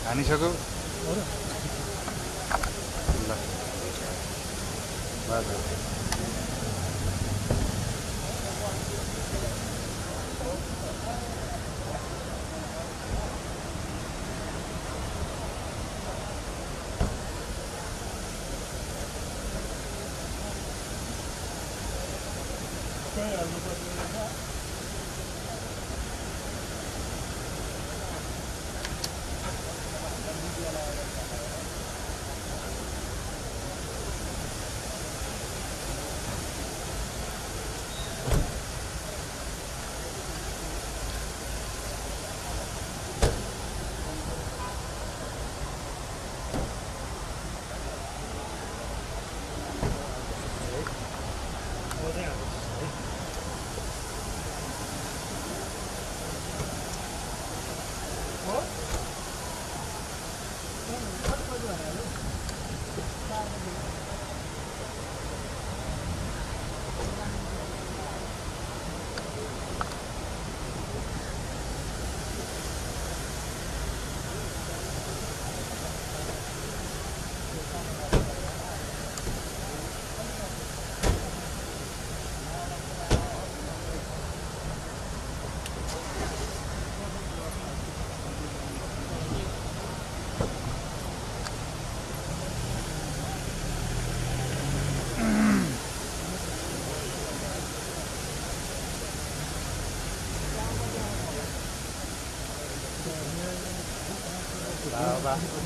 हानिसक्यो ल बस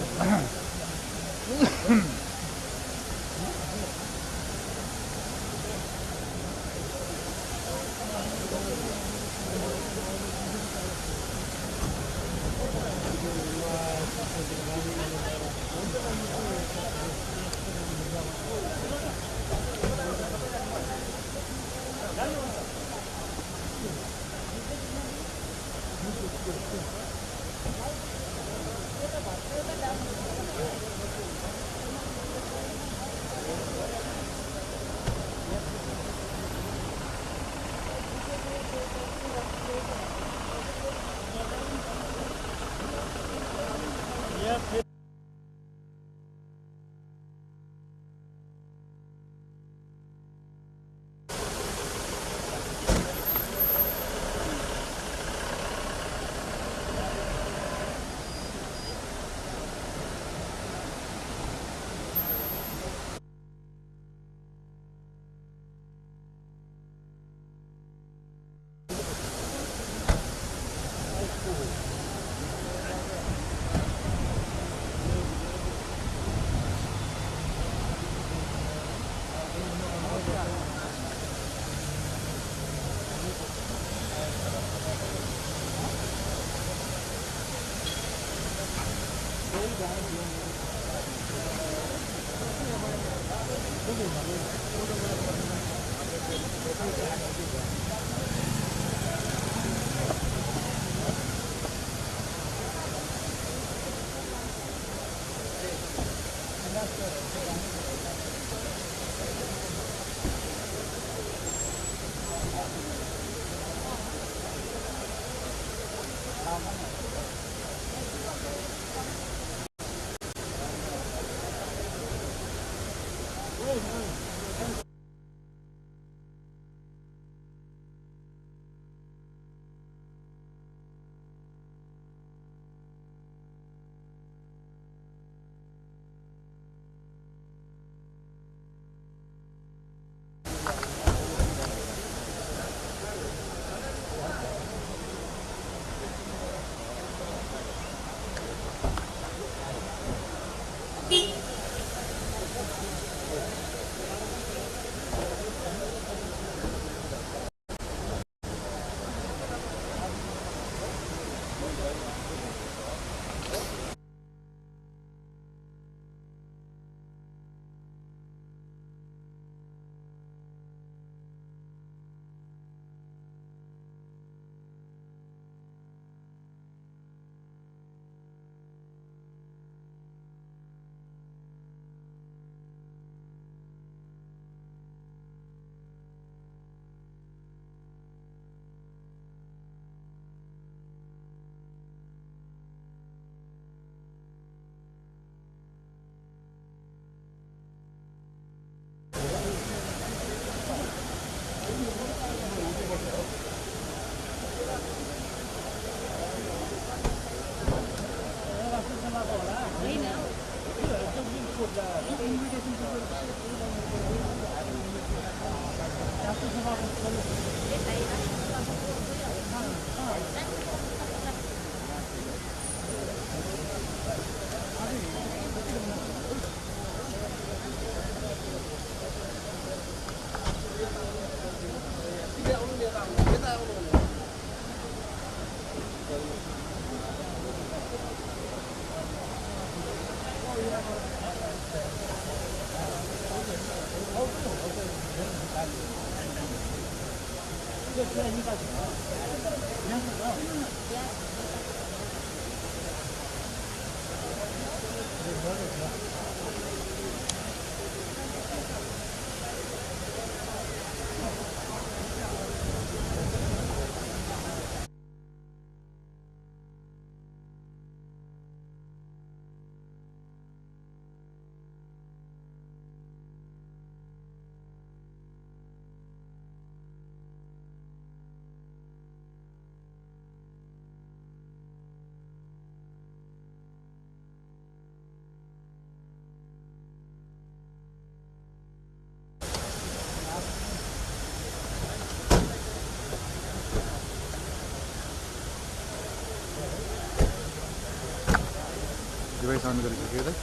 डिभाइस अन गरिसक्यो त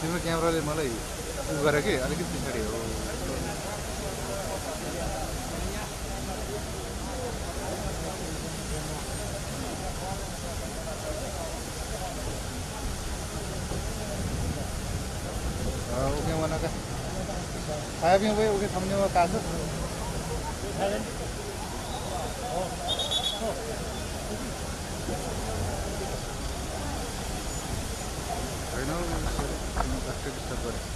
तिम्रो क्यामेराले मलाई उ गरे कि अलिकति पछाडि हो ओके मनाका खाया पिया भयो ओके थाम्ने भयो काछ डिस्टर्ब गरे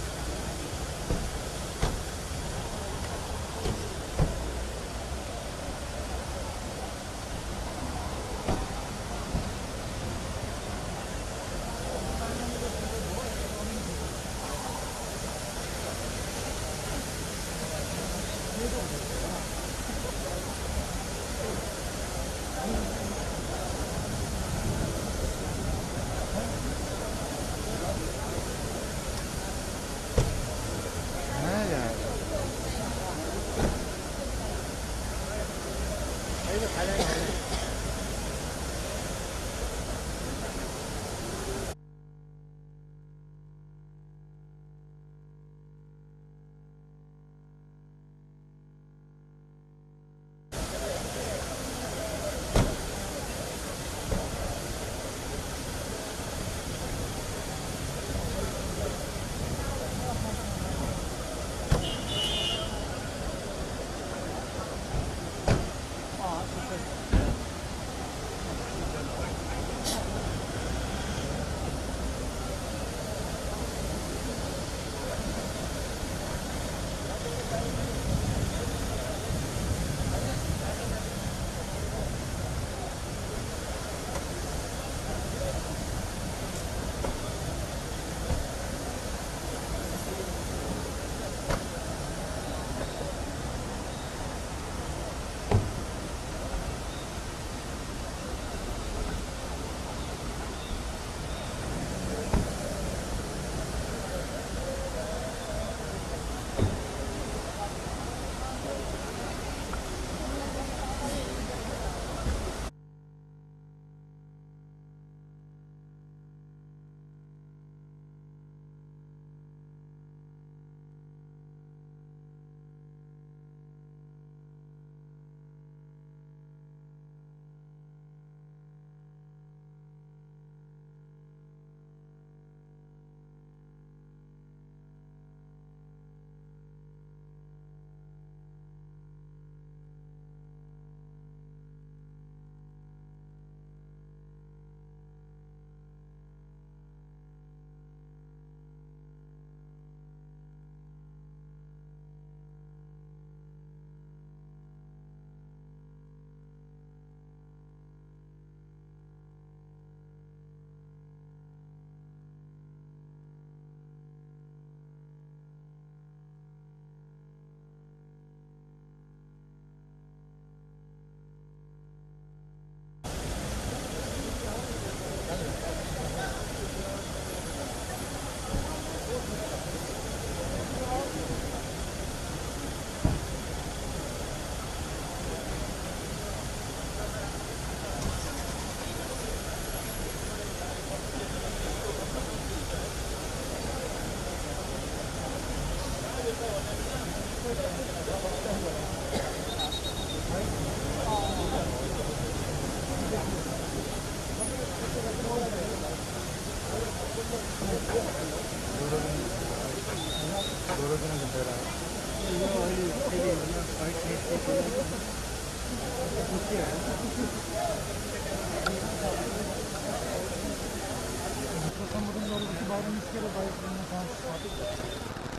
बाहिर निस्केर बाइक लिन चान्स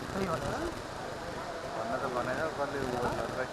त्यही भनेर भन्न त भनेको कसले उयो गर्छ खै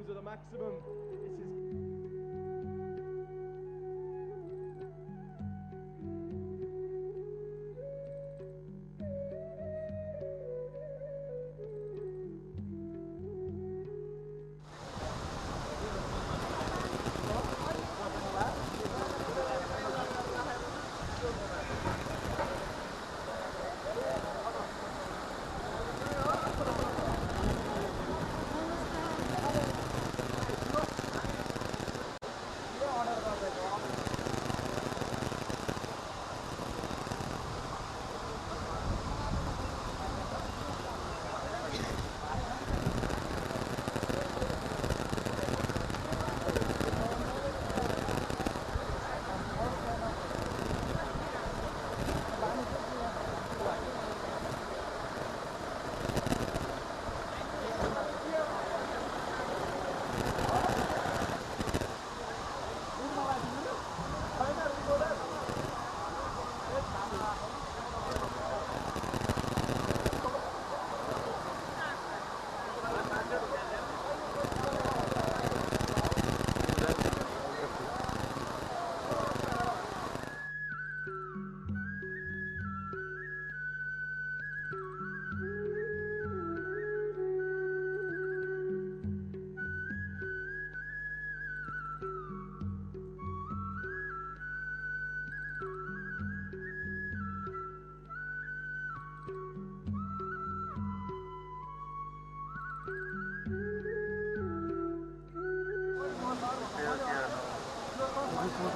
views are the maximum. This is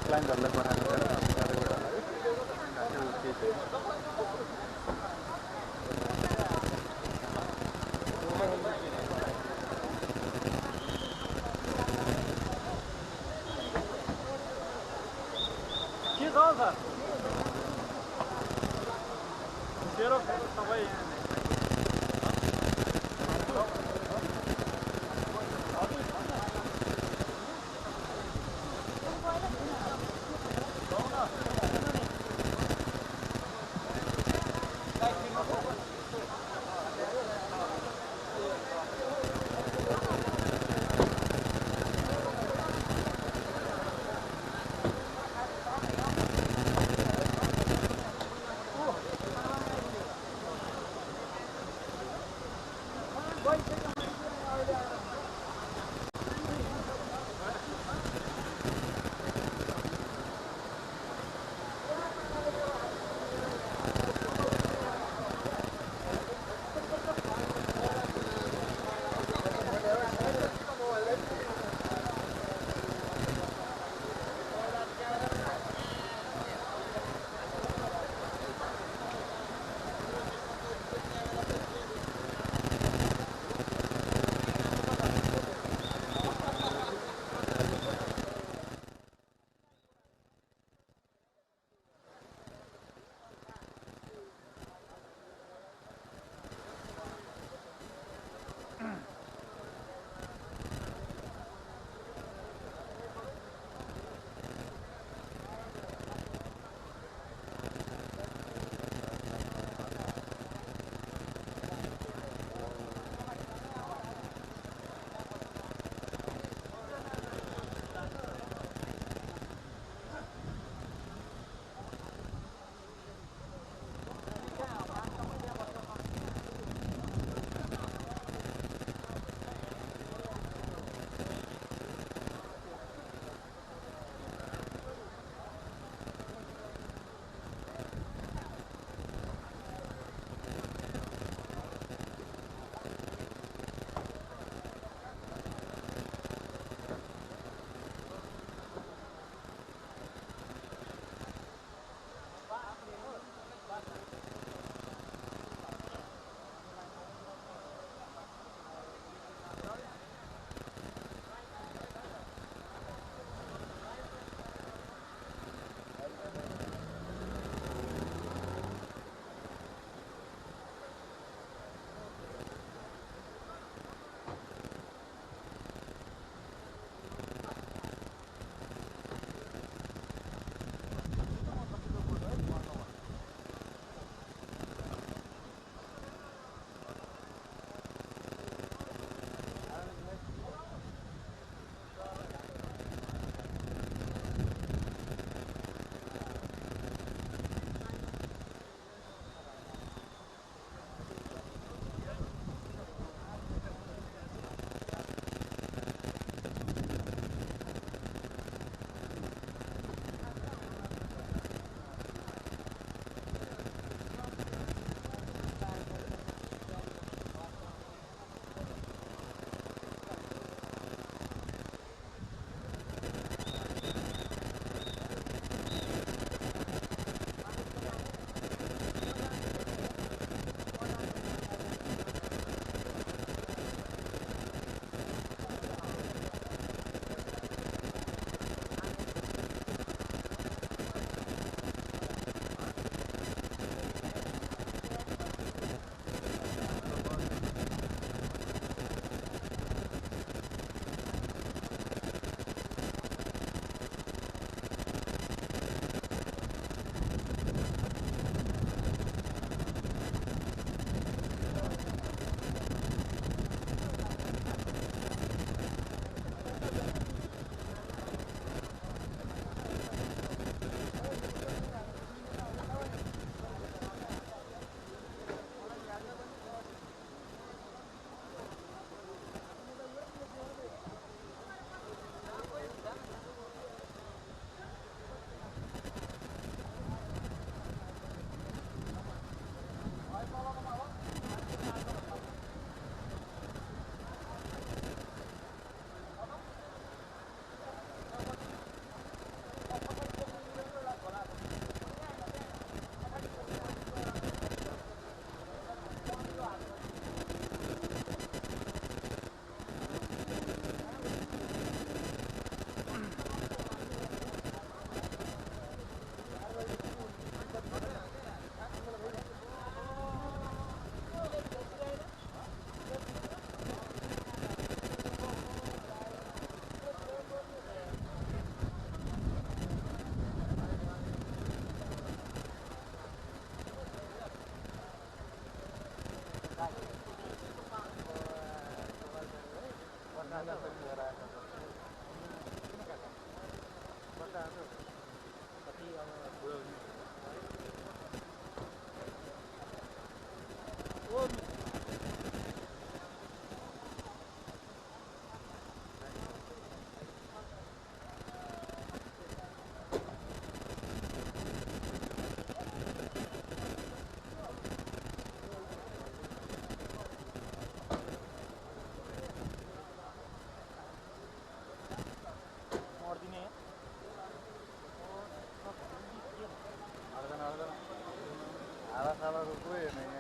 plan गर्दै बनाएको के छ सर तेरो सबै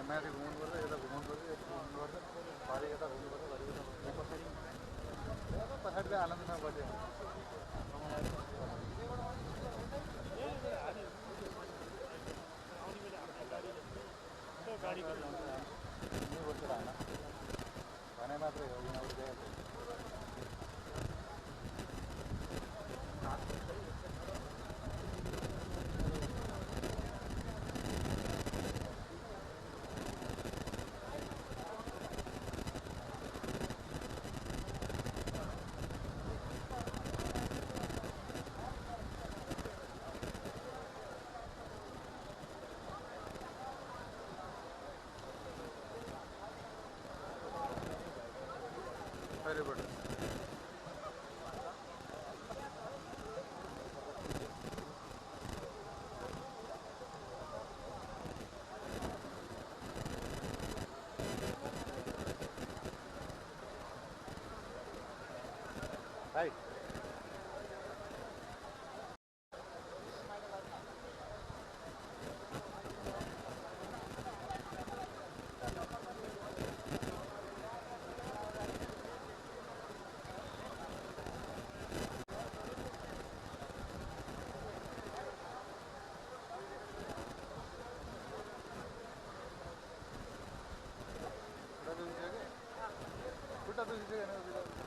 माथि घुमाउनुपर्छ यता घुमाउनुपर्छ यता घुमाउनुपर्छ घरि यता घुम्नुपर्छ घरि यता पछाडिको आनन्दमा बस्यो गाडी भने मात्रै हो कहिलेबाट भाइ खुट्टा दुखिसक्यो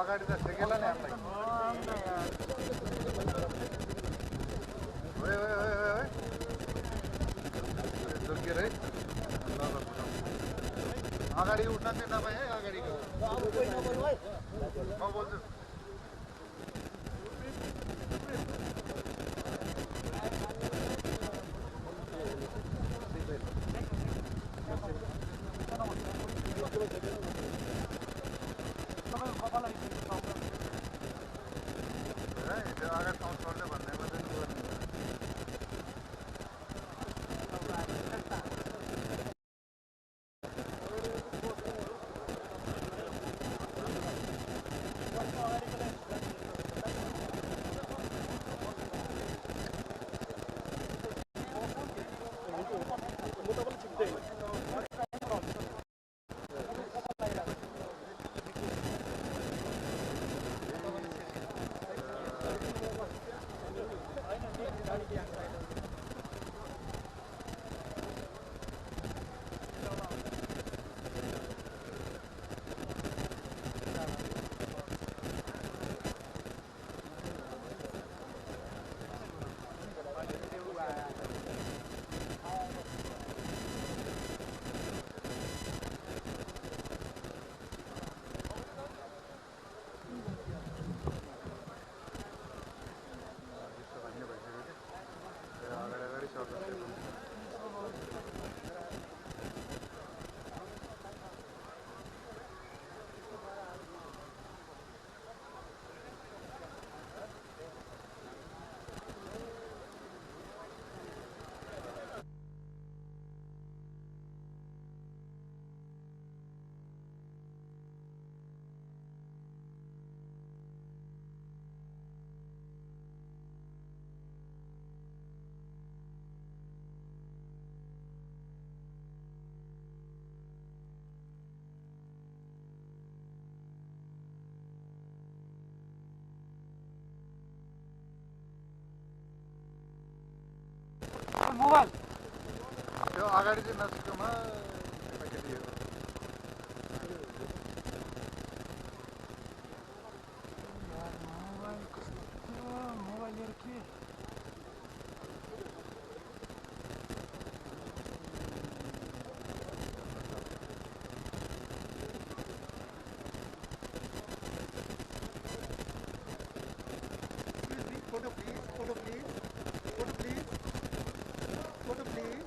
अगाडि त सेकेला नि हामीलाई ओए ओए ओए ओए जोगिएर है ल ल अगाडि उठ्न चाहिँ नपाएँ है अगाडिको म बोल्छु मोबाइल त्यो अगाडि चाहिँ नजिकमा केटीहरू मोबाइल के Photo please, photo please, photo please, photo please,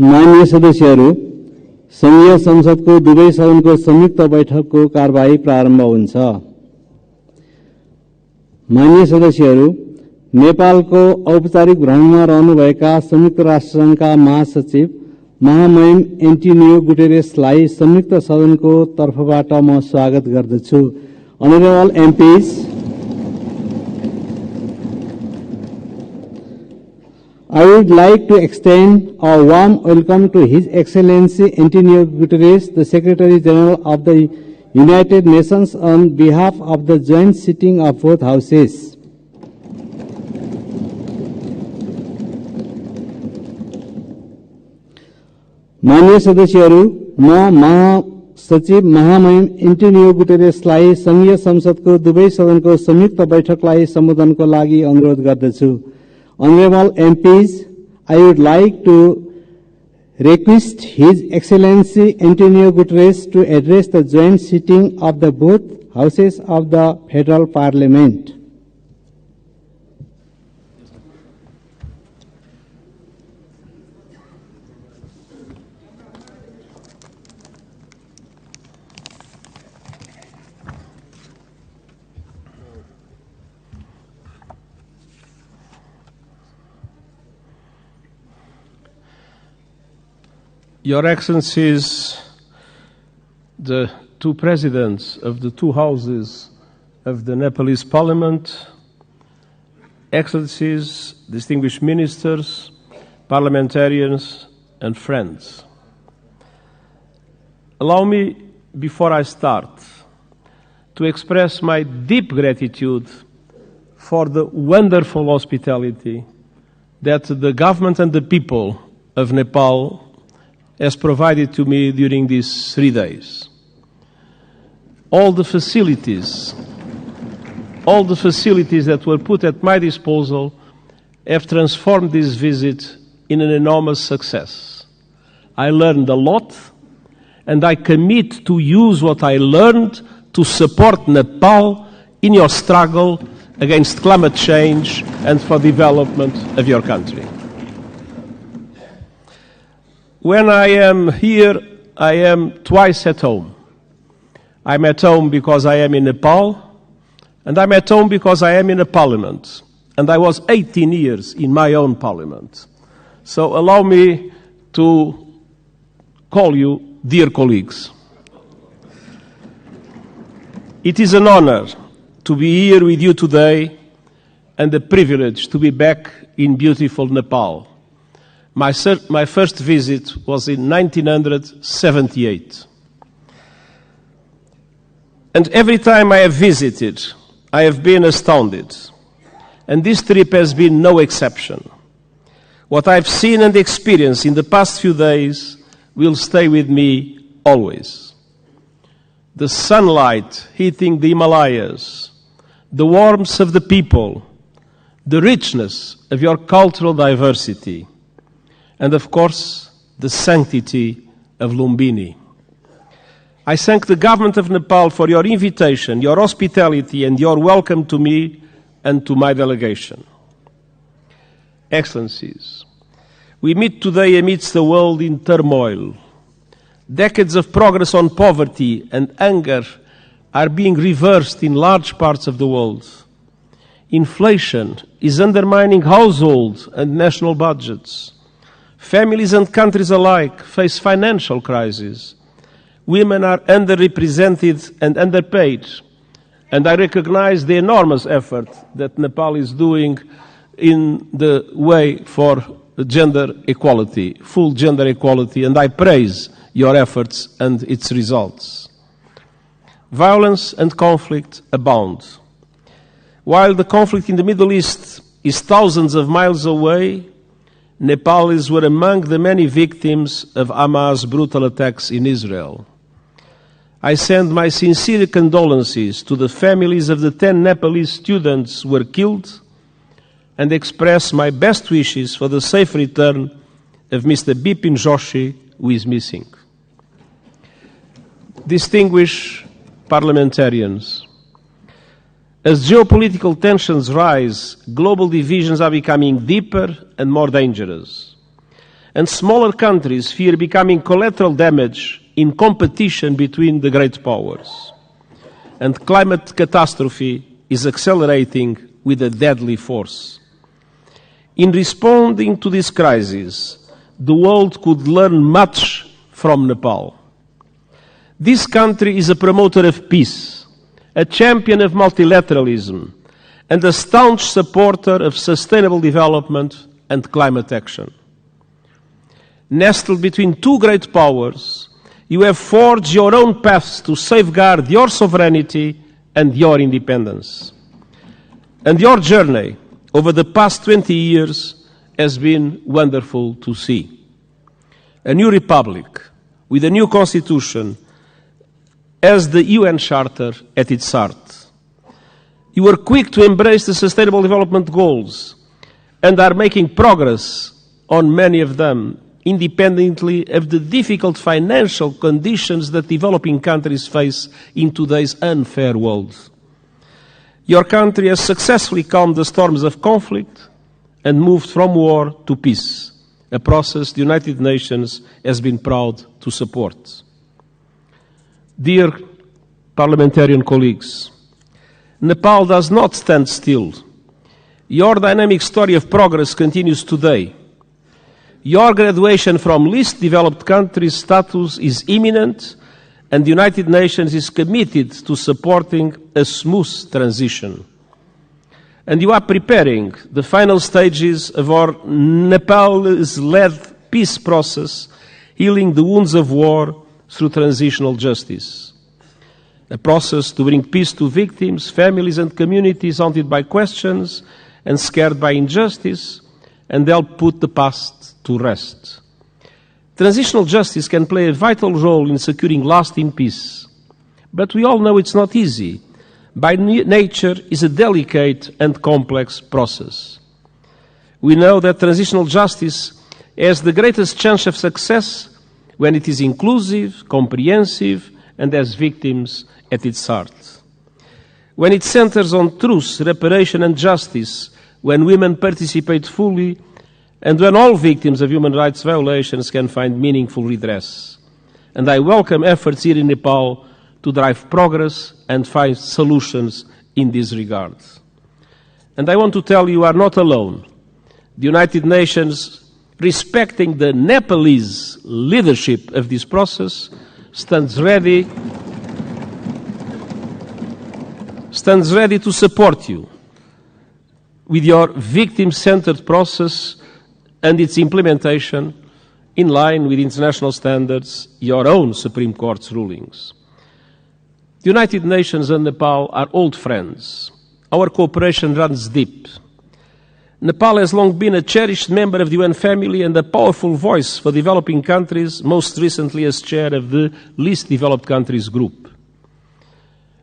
माननीय सदस्यहरू, संघीय संसदको दुवै सदनको संयुक्त बैठकको कार्यवाही प्रारम्भ हुन्छ। माननीय सदस्यहरू, नेपालको औपचारिक भ्रमणमा रहनुभएका संयुक्त राष्ट्रसङ्घका महासचिव महामहिम एन्टोनियो गुटेरेसलाई संयुक्त सदनको तर्फबाट म स्वागत गर्दछु। Honorable MPs, I would like to extend a warm welcome to His Excellency Antonio Guterres, the Secretary General of the United Nations, on behalf of the joint sitting of both houses. माननीय सदस्यहरू, म महासचिव महामहिम Antonio गुटेरेसलाई संघीय संसदको दुवै सदनको संयुक्त बैठकलाई सम्बोधनको लागि अनुरोध गर्दछु। Honorable MPs, I would like to request His Excellency Antonio Guterres to address the joint sitting of the both houses of the Federal Parliament. Your Excellencies, the two presidents of the two houses of the Nepalese Parliament, Excellencies, distinguished ministers, parliamentarians, and friends. Allow me, before I start, to express my deep gratitude for the wonderful hospitality that the government and the people of Nepal has provided to me during these 3 days. All the facilities that were put at my disposal have transformed this visit in an enormous success. I learned a lot, and I commit to use what I learned to support Nepal in your struggle against climate change and for development of your country. When I am here, I am twice at home. I'm at home because I am in Nepal, and I'm at home because I am in a parliament. And I was 18 years in my own parliament. So allow me to call you dear colleagues. It is an honor to be here with you today and a privilege to be back in beautiful Nepal. My first visit was in 1978. And every time I have visited, I have been astounded. And this trip has been no exception. What I've seen and experienced in the past few days will stay with me always. The sunlight hitting the Himalayas, the warmth of the people, the richness of your cultural diversity, and of course, the sanctity of Lumbini. I thank the government of Nepal for your invitation, your hospitality, and your welcome to me and to my delegation. Excellencies, we meet today amidst a world in turmoil. Decades of progress on poverty and hunger are being reversed in large parts of the world. Inflation is undermining households and national budgets. Families and countries alike face financial crises. Women are underrepresented and underpaid. And I recognize the enormous effort that Nepal is doing in the way for gender equality, full gender equality, and I praise your efforts and its results. Violence and conflict abound. While the conflict in the Middle East is thousands of miles away, Nepalis were among the many victims of Hamas' brutal attacks in Israel. I send my sincere condolences to the families of the 10 Nepalese students who were killed and express my best wishes for the safe return of Mr. Bipin Joshi, who is missing. Distinguished parliamentarians, As geopolitical tensions rise, global divisions are becoming deeper and more dangerous. And smaller countries fear becoming collateral damage in competition between the great powers. And climate catastrophe is accelerating with a deadly force. In responding to this crisis, the world could learn much from Nepal. This country is a promoter of peace, a champion of multilateralism, and a staunch supporter of sustainable development and climate action. Nestled between two great powers, you have forged your own paths to safeguard your sovereignty and your independence. And your journey over the past 20 years has been wonderful to see. A new republic with a new constitution as the UN Charter at its heart. You were quick to embrace the Sustainable Development Goals and are making progress on many of them, independently of the difficult financial conditions that developing countries face in today's unfair world. Your country has successfully calmed the storms of conflict and moved from war to peace, a process the United Nations has been proud to support. Dear parliamentarian colleagues, Nepal does not stand still. Your dynamic story of progress continues today. Your graduation from least developed countries status is imminent, and the United Nations is committed to supporting a smooth transition. And you are preparing the final stages of our Nepal's-led peace process, healing the wounds of war through transitional justice. A process to bring peace to victims, families and communities haunted by questions and scared by injustice, and help put the past to rest. Transitional justice can play a vital role in securing lasting peace, but we all know it's not easy. By nature, is a delicate and complex process. We know that transitional justice has the greatest chance of success when it is inclusive, comprehensive, and has victims at its heart. When it centers on truth, reparation, and justice, when women participate fully, and when all victims of human rights violations can find meaningful redress. And I welcome efforts here in Nepal to drive progress and find solutions in this regard. And I want to tell you are not alone. The United Nations, respecting the Nepalese leadership of this process, stands ready to support you with your victim-centered process and its implementation in line with international standards, your own Supreme Court's rulings. The United Nations and Nepal are old friends. Our cooperation runs deep. Nepal has long been a cherished member of the UN family and a powerful voice for developing countries, most recently as chair of the Least Developed Countries Group.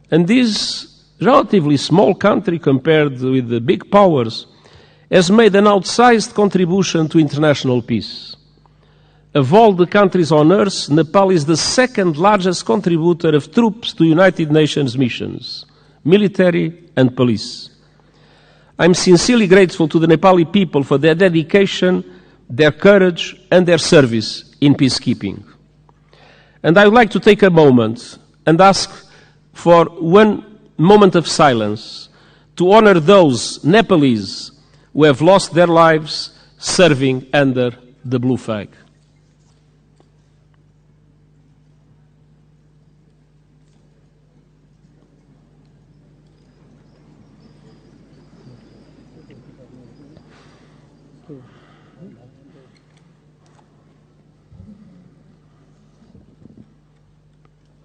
And this relatively small country compared with the big powers has made an outsized contribution to international peace. Of all the countries on earth, Nepal is the second largest contributor of troops to United Nations missions, military and police. I'm sincerely grateful to the Nepali people for their dedication, their courage, and their service in peacekeeping. And I would like to take a moment and ask for one moment of silence to honor those Nepalese who have lost their lives serving under the blue flag.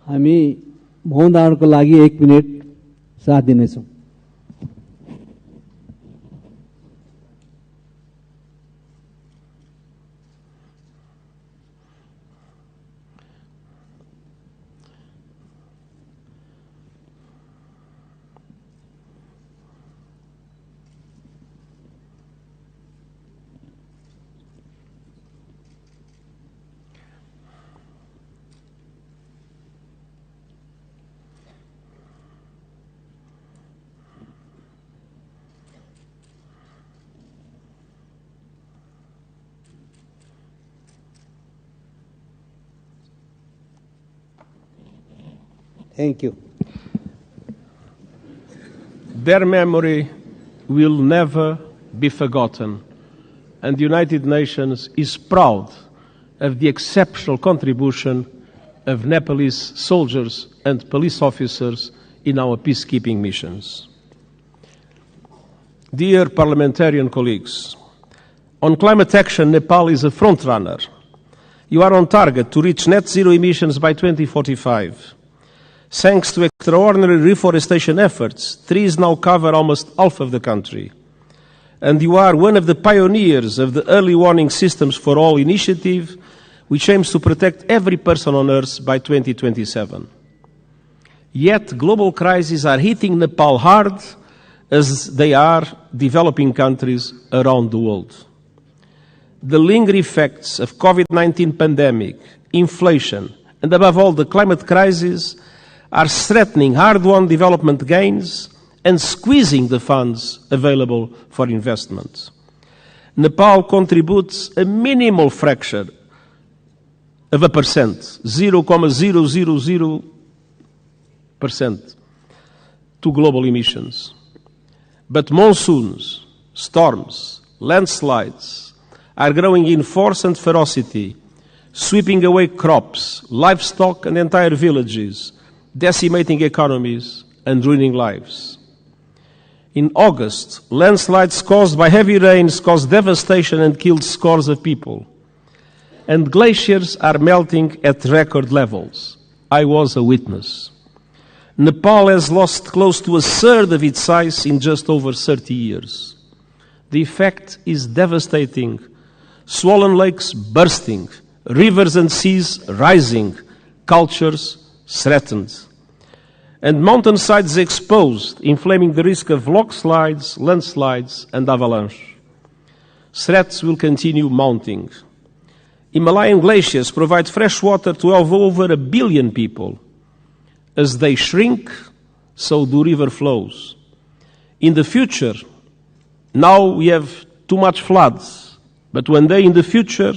हामी मौन धारणको लागि 1 minute साथ दिनेछौं। Thank you. Their memory will never be forgotten, and the United Nations is proud of the exceptional contribution of Nepalese soldiers and police officers in our peacekeeping missions. Dear parliamentarian colleagues, on climate action, Nepal is a frontrunner. You are on target to reach net zero emissions by 2045. Thanks to extraordinary reforestation efforts, trees now cover almost half of the country. And you are one of the pioneers of the Early Warning Systems for All initiative, which aims to protect every person on Earth by 2027. Yet global crises are hitting Nepal hard, as they are developing countries around the world. The lingering effects of COVID-19 pandemic, inflation, and above all the climate crisis are threatening hard-won development gains and squeezing the funds available for investment. Nepal contributes a minimal fraction of a percent, 0.000%, to global emissions. But monsoons, storms, landslides are growing in force and ferocity, sweeping away crops, livestock, and entire villages, decimating economies and ruining lives. In August, landslides caused by heavy rains caused devastation and killed scores of people. And glaciers are melting at record levels. I was a witness. Nepal has lost close to a third of its size in just over 30 years. The effect is devastating. Swollen lakes bursting, rivers and seas rising, cultures threatened, and mountainsides exposed, inflaming the risk of landslides, and avalanche. Threats will continue mounting. Himalayan glaciers provide fresh water to over 1 billion people. As they shrink, so do river flows. In the future, now we have too much floods, but one day in the future,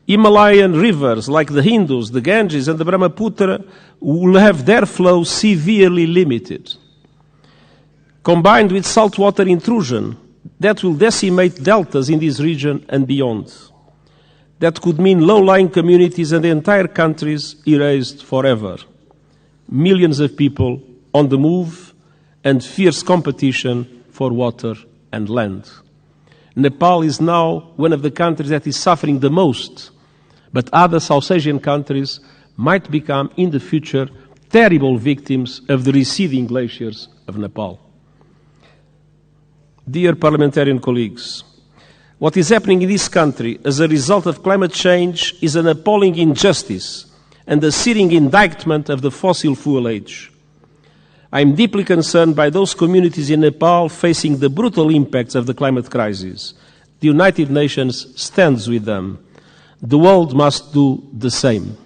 Himalayan rivers like the Indus, the Ganges, and the Brahmaputra will have their flow severely limited. Combined with saltwater intrusion, that will decimate deltas in this region and beyond. That could mean low-lying communities and entire countries erased forever. Millions of people on the move and fierce competition for water and land. Nepal is now one of the countries that is suffering the most, but other South Asian countries might become in the future terrible victims of the receding glaciers of Nepal. Dear parliamentarian colleagues, what is happening in this country as a result of climate change is an appalling injustice and a searing indictment of the fossil fuel age. I am deeply concerned by those communities in Nepal facing the brutal impacts of the climate crisis. The United Nations stands with them. The world must do the same.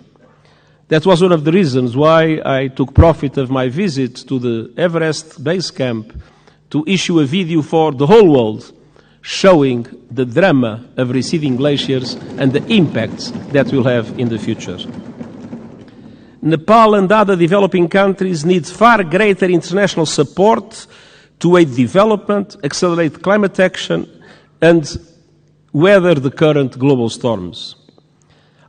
That was one of the reasons why I took profit of my visit to the Everest base camp to issue a video for the whole world showing the drama of receding glaciers and the impacts that will have in the future. Nepal and other developing countries need far greater international support to aid development, accelerate climate action, and weather the current global storms.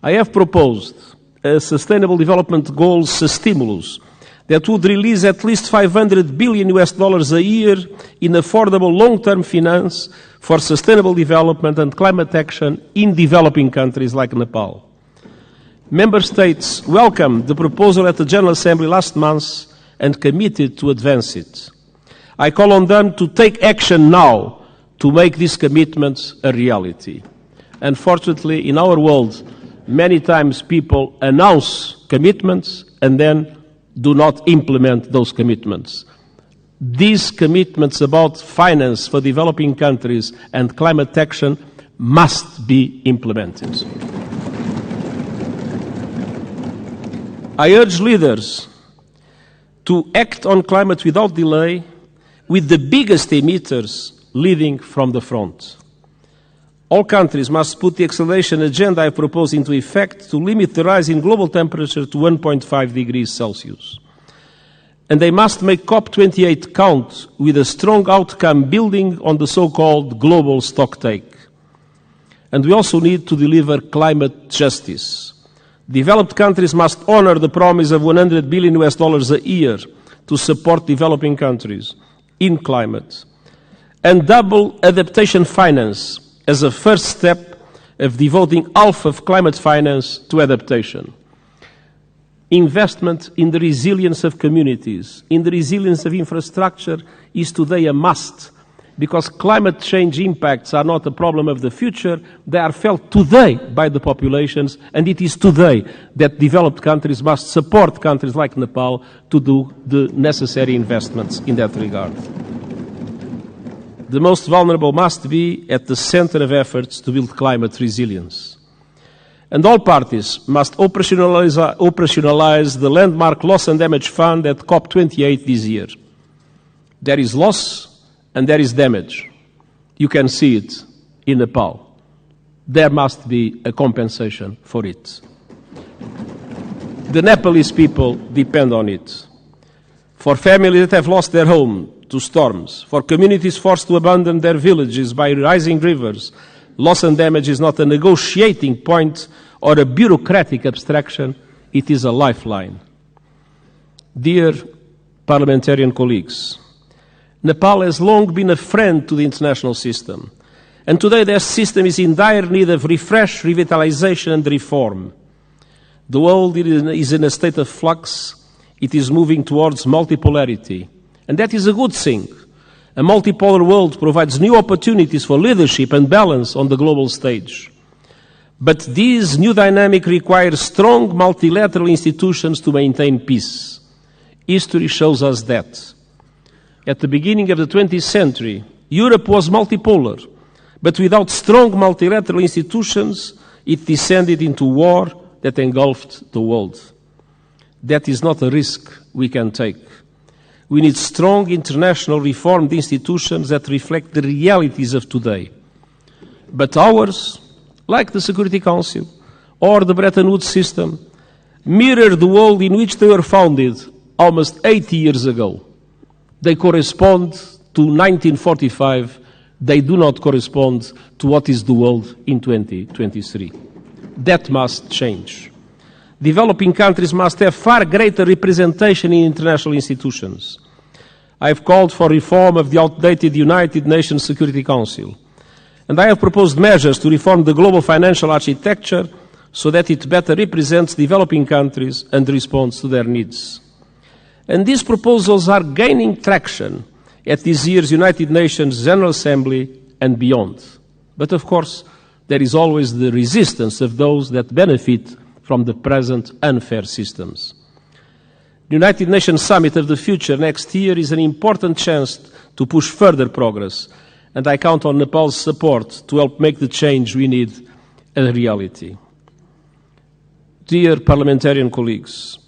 I have proposed a Sustainable Development Goals stimulus that would release at least $500 billion a year in affordable long-term finance for sustainable development and climate action in developing countries like Nepal. Member States welcomed the proposal at the General Assembly last month and committed to advance it. I call on them to take action now to make these commitments a reality. Unfortunately, in our world, many times people announce commitments and then do not implement those commitments. These commitments about finance for developing countries and climate action must be implemented. I urge leaders to act on climate without delay, with the biggest emitters leading from the front. All countries must put the acceleration agenda I propose into effect to limit the rise in global temperature to 1.5 degrees Celsius. And they must make COP28 count with a strong outcome building on the so-called global stocktake. And we also need to deliver climate justice. Developed countries must honor the promise of $100 billion a year to support developing countries in climate, and double adaptation finance as a first step of devoting half of climate finance to adaptation. Investment in the resilience of communities, in the resilience of infrastructure is today a must, because climate change impacts are not a problem of the future, they are felt today by the populations, and it is today that developed countries must support countries like Nepal to do the necessary investments in that regard. The most vulnerable must be at the center of efforts to build climate resilience. And all parties must operationalize the landmark loss and damage fund at COP28 this year. There is loss and there is damage. You can see it in Nepal. There must be a compensation for it. The Nepalese people depend on it. For families that have lost their home to storms, for communities forced to abandon their villages by rising rivers, loss and damage is not a negotiating point or a bureaucratic abstraction, it is a lifeline. Dear parliamentarian colleagues, Nepal has long been a friend to the international system, and today their system is in dire need of refresh, revitalization and reform. The world is in a state of flux. It is moving towards multipolarity, and that is a good thing. A multipolar world provides new opportunities for leadership and balance on the global stage. But this new dynamic requires strong multilateral institutions to maintain peace. History shows us that. At the beginning of the 20th century, Europe was multipolar, but without strong multilateral institutions, it descended into war that engulfed the world. That is not a risk we can take. We need strong international reformed institutions that reflect the realities of today. But ours, like the Security Council or the Bretton Woods system, mirror the world in which they were founded almost 80 years ago. They correspond to 1945. They do not correspond to what is the world in 2023. That must change. Developing countries must have far greater representation in international institutions. I have called for reform of the outdated United Nations Security Council. And I have proposed measures to reform the global financial architecture so that it better represents developing countries and responds to their needs. And these proposals are gaining traction at this year's United Nations General Assembly and beyond. But of course, there is always the resistance of those that benefit from the present unfair systems. The United Nations Summit of the Future next year is an important chance to push further progress, and I count on Nepal's support to help make the change we need a reality. Dear parliamentarian colleagues,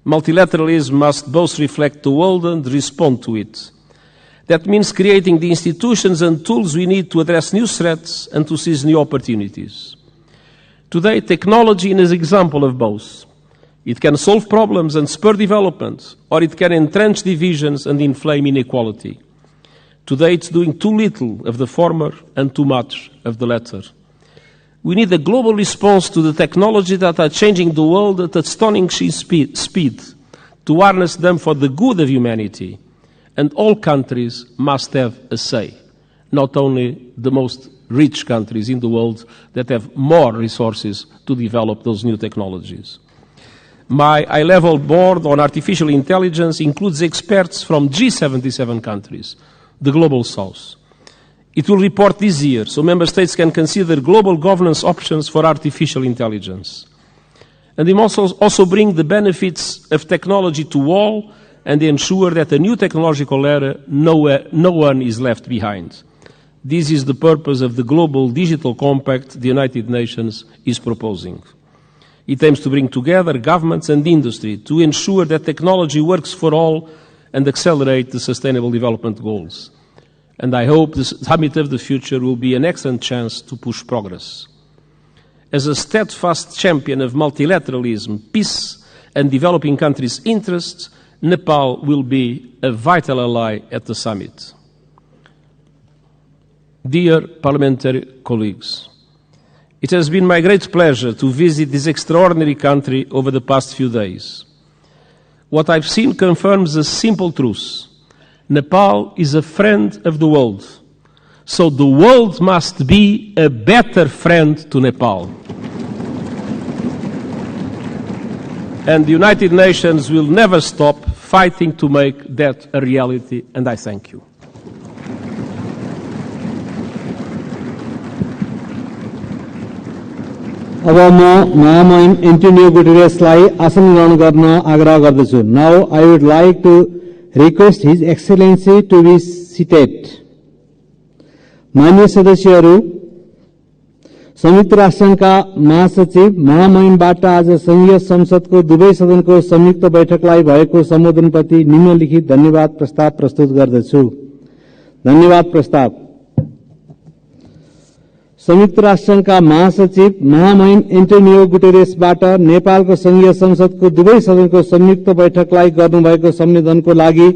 multilateralism must both reflect the world and respond to it. That means creating the institutions and tools we need to address new threats and to seize new opportunities. Today, technology is an example of both. It can solve problems and spur development, or it can entrench divisions and inflame inequality. Today, it's doing too little of the former and too much of the latter. We need a global response to the technologies that are changing the world at astonishing speed, to harness them for the good of humanity. And all countries must have a say, not only the most rich countries in the world that have more resources to develop those new technologies. My high-level board on artificial intelligence includes experts from G77 countries, the Global South. It will report this year, so member states can consider global governance options for artificial intelligence. And it must also bring the benefits of technology to all and ensure that a new technological era, no one is left behind. This is the purpose of the Global Digital Compact the United Nations is proposing. It aims to bring together governments and industry to ensure that technology works for all and accelerate the Sustainable Development Goals. And I hope the Summit of the Future will be an excellent chance to push progress. As a steadfast champion of multilateralism, peace, and developing countries' interests, Nepal will be a vital ally at the summit. Dear parliamentary colleagues, it has been my great pleasure to visit this extraordinary country over the past few days. What I've seen confirms a simple truth. Nepal is a friend of the world, so the world must be a better friend to Nepal. And the United Nations will never stop fighting to make that a reality, and I thank you. अब म महामहिम Antonio गुटेरेसलाई आसन ग्रहण गर्न आग्रह गर्दछु. Now I would like to request his excellency to be seated. माननीय सदस्यहरू, संयुक्त राष्ट्रसंघका महासचिव महामहिमबाट आज संघीय संसदको दुवै सदनको संयुक्त बैठकलाई भएको सम्बोधनप्रति निम्नलिखित धन्यवाद प्रस्ताव प्रस्तुत गर्दछु. धन्यवाद प्रस्ताव. संयुक्त राष्ट्रसंघका महासचिव महामहिम एन्टोनियो गुटेरेसबाट नेपालको संघीय संसदको दुवै सदनको संयुक्त बैठकलाई गर्नुभएको सम्बोधनको लागि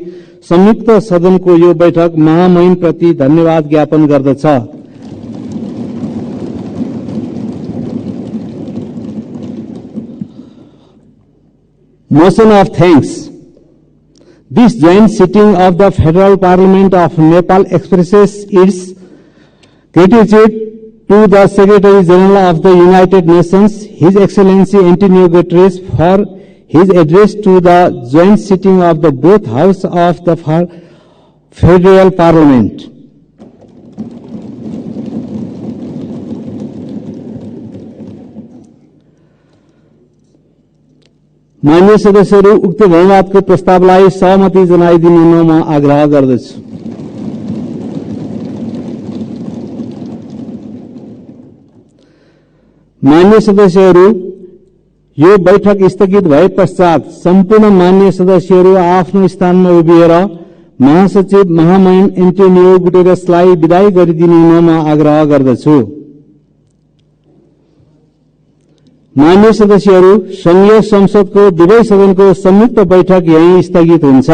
संयुक्त सदनको यो बैठक महामहिमप्रति धन्यवाद ज्ञापन गर्दछ. Motion of thanks. This joint sitting of the Federal Parliament of Nepal expresses its gratitude to the Secretary General of the United Nations, His Excellency Antonio Guterres, for his address to the joint sitting of the both House of the Federal Parliament. मान्य सदस्यहरू, उक्त धन्यवादको प्रस्तावलाई सहमति जनाइदिनु म आग्रह गर्दछु. मान्य सदस्यहरू, यो बैठक स्थगित भए पश्चात सम्पूर्ण मान्य सदस्यहरू आफ्नो स्थानमा उभिएर महासचिव महामहिम एन्टोनियो गुटेरेसलाई विदाई गरिदिनु म आग्रह गर्दछु. मान्य सदस्यहरू, संघीय संसदको दुवै सदनको संयुक्त बैठक यही स्थगित हुन्छ.